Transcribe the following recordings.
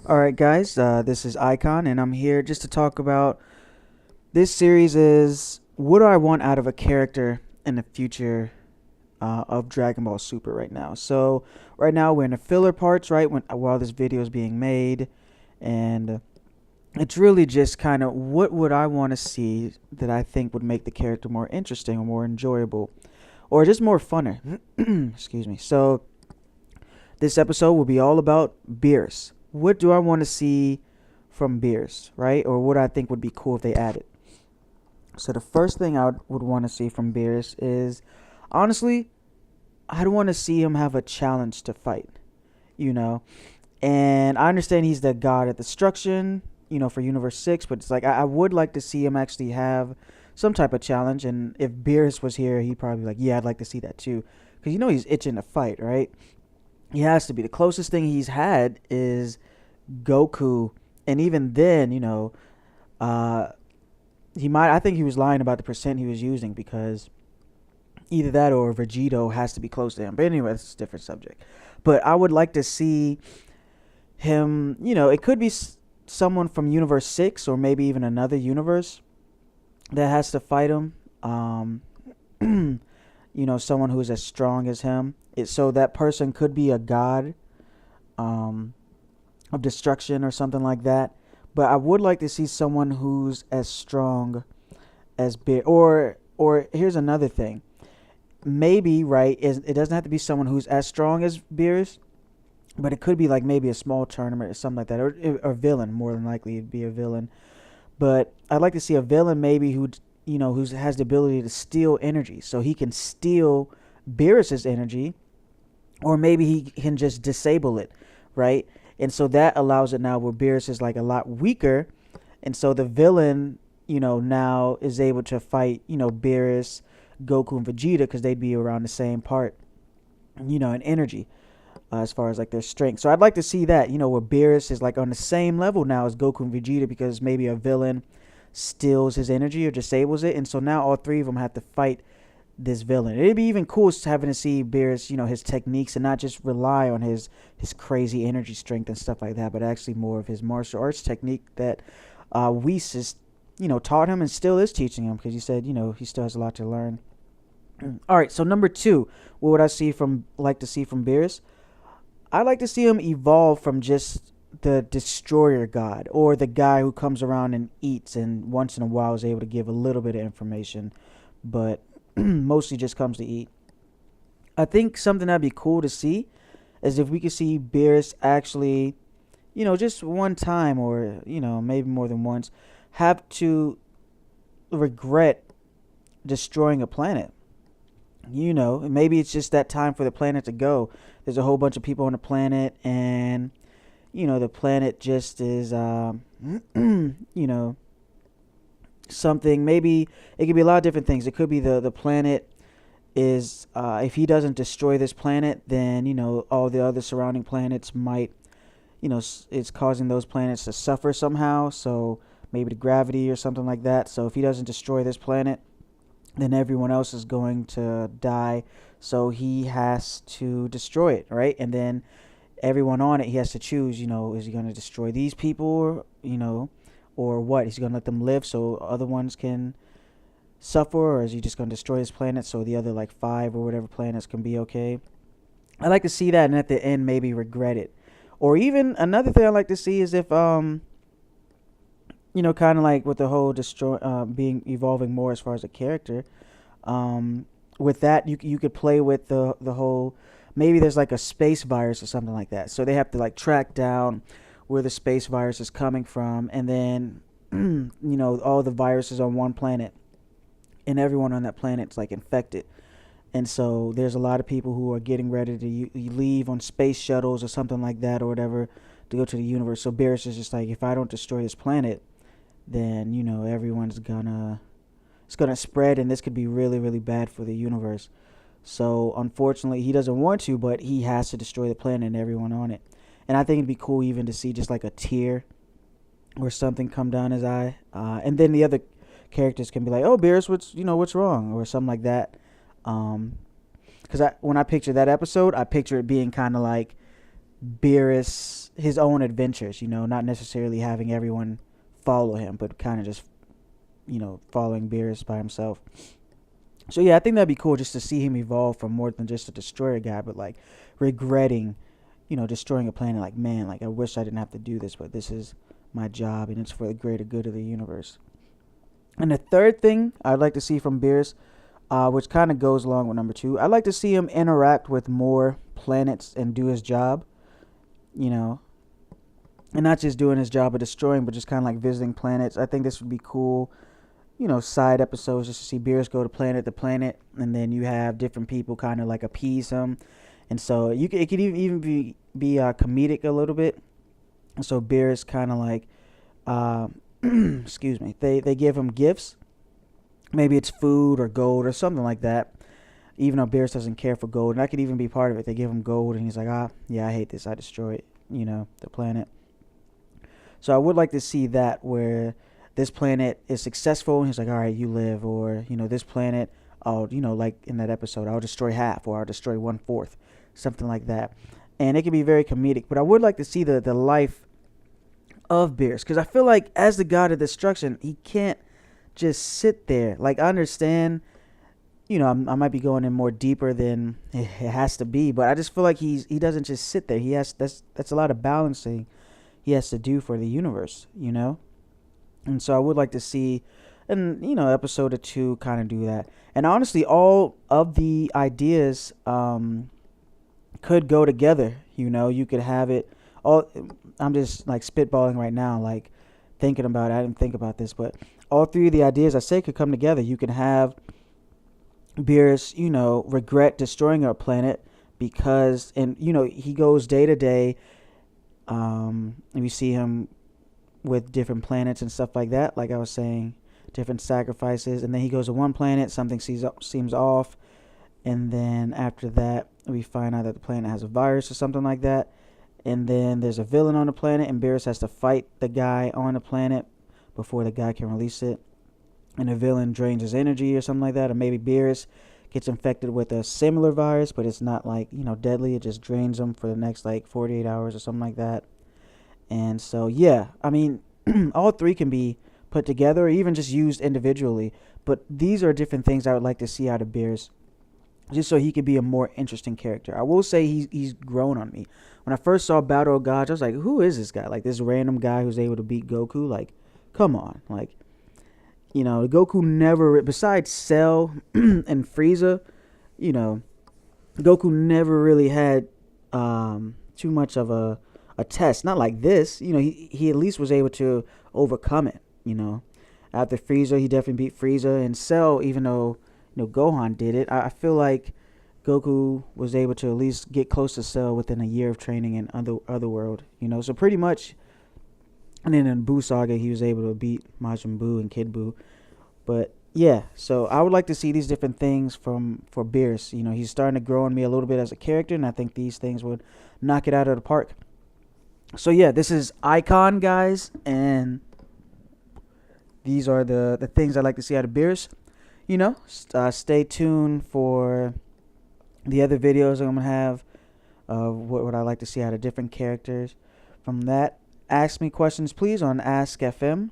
All right, guys, this is Icon, and I'm here just to talk about this series is what do I want out of a character in the future of Dragon Ball Super right now. So right now we're in the filler parts, right, while this video is being made, and it's really just kind of what would I want to see that I think would make the character more interesting or more enjoyable or just more funner. Excuse me. So this episode will be all about beers. What do I want to see from beers, right? Or what I think would be cool if they added. So the first thing would want to see from beers is, honestly, I'd want to see him have a challenge to fight, you know. And I understand he's the god of destruction, for Universe 6, but it's like I would like to see him actually have some type of challenge. And if Beerus was here, he'd probably be like, yeah, I'd like to see that too. Because he's itching to fight, right? He has to be. The closest thing he's had is Goku, and even then, uh, he might. I think he was lying about the percent he was using because either that or Vegito has to be close to him. But anyway, that's a different subject. But I would like to see him. It could be someone from Universe 6 or maybe even another universe that has to fight him. Someone who's as strong as him. So that person could be a god of destruction or something like that. But I would like to see someone who's as strong as Beer. Or here's another thing. Maybe, right, it doesn't have to be someone who's as strong as Beerus, but it could be like maybe a small tournament or something like that. Or a villain, more than likely it'd be a villain. But I'd like to see a villain maybe who has the ability to steal energy. So he can steal Beerus's energy, or maybe he can just disable it, right? And so that allows it now where Beerus is like a lot weaker, and so the villain, now is able to fight, Beerus, Goku, and Vegeta because they'd be around the same part, in energy, as far as like their strength. So I'd like to see that, where Beerus is like on the same level now as Goku and Vegeta because maybe a villain steals his energy or disables it, and so now all three of them have to fight this villain. It'd be even cool having to see Beerus, his techniques and not just rely on his crazy energy strength and stuff like that, but actually more of his martial arts technique that Whis is, taught him and still is teaching him because he said, he still has a lot to learn. All right, so number two, what would I like to see from Beerus? I'd like to see him evolve from just the destroyer god or the guy who comes around and eats and once in a while is able to give a little bit of information, but mostly just comes to eat. I think something that'd be cool to see is if we could see Beerus actually, just one time or, maybe more than once, have to regret destroying a planet. Maybe it's just that time for the planet to go. There's a whole bunch of people on the planet and, the planet just is, something. Maybe it could be a lot of different things. It could be the planet is if he doesn't destroy this planet, then all the other surrounding planets might, it's causing those planets to suffer somehow. So maybe the gravity or something like that. So if he doesn't destroy this planet, then everyone else is going to die. So he has to destroy it, right? And then everyone on it, he has to choose. Is he going to destroy these people, or what? Is he going to let them live so other ones can suffer, or is he just going to destroy his planet so the other like 5 or whatever planets can be okay? I like to see that, and at the end maybe regret it. Or even another thing I like to see is if kind of like with the whole being evolving more as far as a character. With that, you could play with the whole. Maybe there's like a space virus or something like that, so they have to like track down where the space virus is coming from, and then all the viruses on one planet, and everyone on that planet's like infected, and so there's a lot of people who are getting ready to leave on space shuttles or something like that or whatever to go to the universe. So Beerus is just like, if I don't destroy this planet, then everyone's it's gonna spread, and this could be really, really bad for the universe. So unfortunately he doesn't want to, but he has to destroy the planet and everyone on it. And I think it'd be cool even to see just like a tear or something come down his eye, and then the other characters can be like, "Oh, Beerus, what's wrong?" or something like that. Because when I picture that episode, I picture it being kind of like Beerus his own adventures, not necessarily having everyone follow him, but kind of just, following Beerus by himself. So yeah, I think that'd be cool just to see him evolve from more than just a destroyer guy, but like regretting, destroying a planet. Like, man, like I wish I didn't have to do this, but this is my job and it's for the greater good of the universe. And the third thing I'd like to see from Beerus, which kind of goes along with number two, I'd like to see him interact with more planets and do his job, you know, and not just doing his job of destroying, but just kind of like visiting planets. I think this would be cool, side episodes just to see Beerus go to planet to planet, and then you have different people kind of like appease him, and so it could even be comedic a little bit. So Beerus kind of like, excuse me, they give him gifts. Maybe it's food or gold or something like that. Even though Beerus doesn't care for gold, and that could even be part of it. They give him gold, and he's like, yeah, I hate this. I destroyed, the planet. So I would like to see that where this planet is successful, and he's like, all right, you live, or this planet, like in that episode, I'll destroy half, or I'll destroy 1/4, something like that. And it can be very comedic, but I would like to see the life of Beerus, because I feel like as the god of destruction, he can't just sit there. Like, I understand, I might be going in more deeper than it has to be, but I just feel like he doesn't just sit there. He has that's a lot of balancing he has to do for the universe, And so I would like to see, and episode or two kind of do that. And honestly, all of the ideas could go together. You could have it all. I'm just like spitballing right now, like thinking about it. I didn't think about this, but all three of the ideas I say could come together. You can have Beerus, regret destroying our planet because, and he goes day to day. And we see him with different planets and stuff like that. Like I was saying, different sacrifices, and then he goes to one planet, something seems off, and then after that, we find out that the planet has a virus or something like that, and then there's a villain on the planet, and Beerus has to fight the guy on the planet before the guy can release it, and the villain drains his energy or something like that, or maybe Beerus gets infected with a similar virus, but it's not like, deadly. It just drains him for the next like 48 hours or something like that. And so, yeah, I mean, all three can be put together or even just used individually. But these are different things I would like to see out of Beerus, just so he could be a more interesting character. I will say he's grown on me. When I first saw Battle of Gods, I was like, who is this guy? Like, this random guy who's able to beat Goku? Like, come on. Like, Goku never, besides Cell and Frieza, Goku never really had too much of a test. Not like this. He at least was able to overcome it, After Frieza, he definitely beat Frieza. And Cell, even though, Gohan did it, I feel like Goku was able to at least get close to Cell within a year of training in Otherworld, So pretty much. And then in Buu Saga, he was able to beat Majin Buu and Kid Buu. But yeah, so I would like to see these different things for Beerus. He's starting to grow on me a little bit as a character, and I think these things would knock it out of the park. So yeah, this is Icon, guys, and these are the things I'd like to see out of Beerus. Stay tuned for the other videos I'm going to have of what I like to see out of different characters. From that, ask me questions, please, on AskFM/Iconic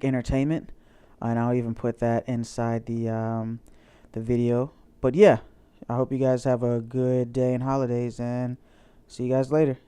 Entertainment, and I'll even put that inside the video. But yeah, I hope you guys have a good day and holidays, and see you guys later.